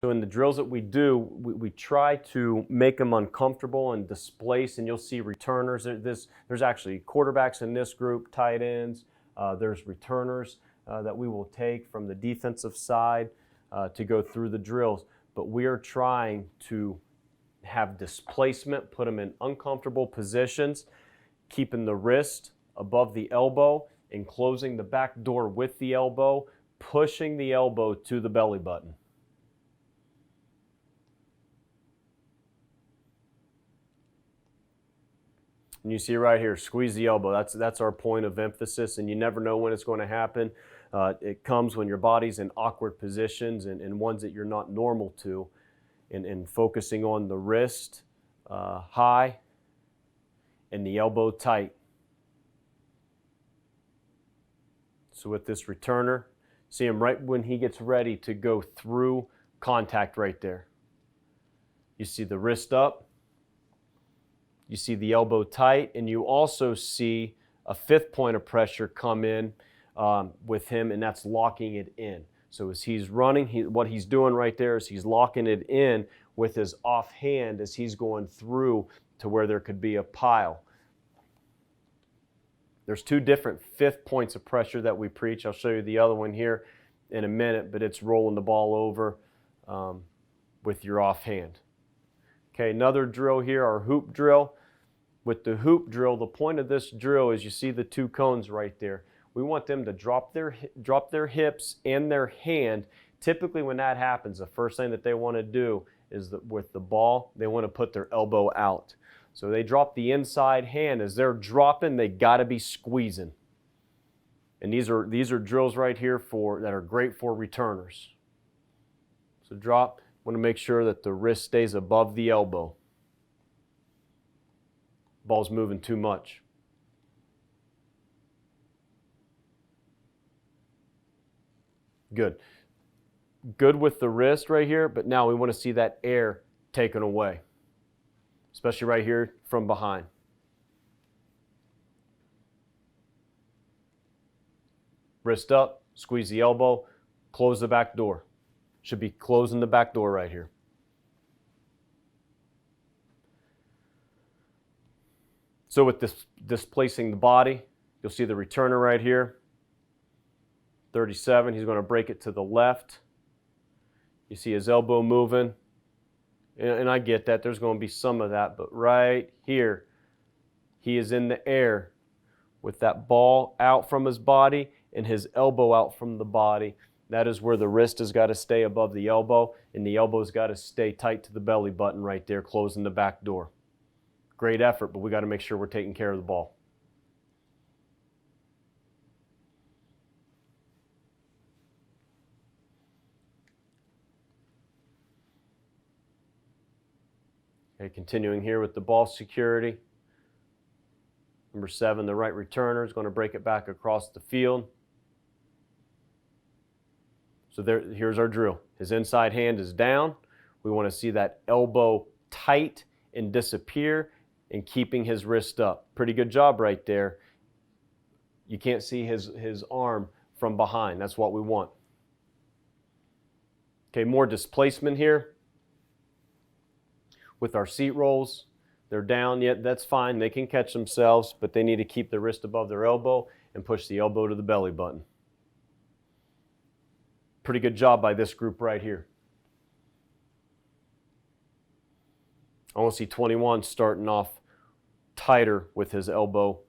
So in the drills that we do, we try to make them uncomfortable and displace, and you'll see returners. There's actually quarterbacks in this group, tight ends. There's returners that we will take from the defensive side to go through the drills. But we are trying to have displacement, put them in uncomfortable positions, keeping the wrist above the elbow and closing the back door with the elbow, pushing the elbow to the belly button. And you see right here, squeeze the elbow. That's our point of emphasis, and you never know when it's going to happen. It comes when your body's in awkward positions and ones that you're not normal to, and focusing on the wrist high and the elbow tight. So with this returner, see him right when he gets ready to go through contact right there. You see the wrist up. You see the elbow tight, and you also see a fifth point of pressure come in with him, and that's locking it in. So as he's running, what he's doing right there is he's locking it in with his offhand as he's going through to where there could be a pile. There's two different fifth points of pressure that we preach. I'll show you the other one here in a minute, but it's rolling the ball over with your offhand. Okay, another drill here, our hoop drill. With the hoop drill, the point of this drill is you see the two cones right there. We want them to drop their hips and their hand. Typically when that happens, the first thing that they want to do is that with the ball, they want to put their elbow out. So they drop the inside hand. As they're dropping, they got to be squeezing. And these are drills right here that are great for returners. So drop, want to make sure that the wrist stays above the elbow. Ball's moving too much. Good. Good with the wrist right here, but now we want to see that air taken away, especially right here from behind. Wrist up, squeeze the elbow, close the back door. Should be closing the back door right here. So with this displacing the body, you'll see the returner right here. 37, he's going to break it to the left. You see his elbow moving. And I get that, there's going to be some of that, but right here, he is in the air with that ball out from his body and his elbow out from the body. That is where the wrist has got to stay above the elbow, and the elbow's got to stay tight to the belly button right there, closing the back door. Great effort, but we got to make sure we're taking care of the ball. Okay, continuing here with the ball security. Number 7, the right returner is going to break it back across the field. So here's our drill. His inside hand is down. We want to see that elbow tight and disappear, and keeping his wrist up. Pretty good job right there. You can't see his arm from behind. That's what we want. Okay, more displacement here. With our seat rolls, they're down, yet that's fine. They can catch themselves, but they need to keep the wrist above their elbow and push the elbow to the belly button. Pretty good job by this group right here. I want to see 21 starting off tighter with his elbow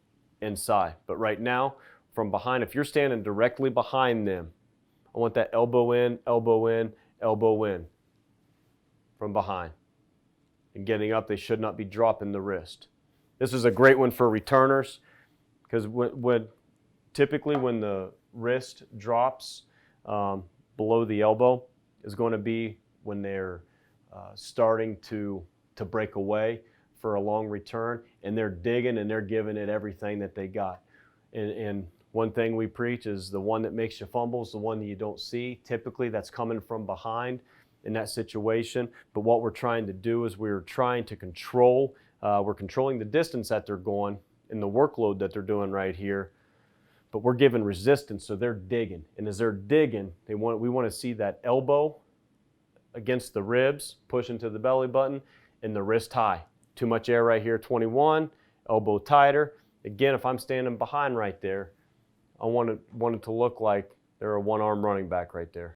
inside. But right now, from behind, if you're standing directly behind them, I want that elbow in, elbow in, elbow in from behind. And getting up, they should not be dropping the wrist. This is a great one for returners, because typically when the wrist drops below the elbow is going to be when they're starting to break away for a long return, and they're digging and they're giving it everything that they got. And one thing we preach is the one that makes you fumble is the one that you don't see. Typically that's coming from behind in that situation, but what we're trying to do is we're trying to we're controlling the distance that they're going and the workload that they're doing right here, but we're giving resistance, so they're digging. And as they're digging, we want to see that elbow against the ribs, push into the belly button, and the wrist high. Too much air right here, 21, elbow tighter. Again, if I'm standing behind right there, I want it to look like they're a one-arm running back right there.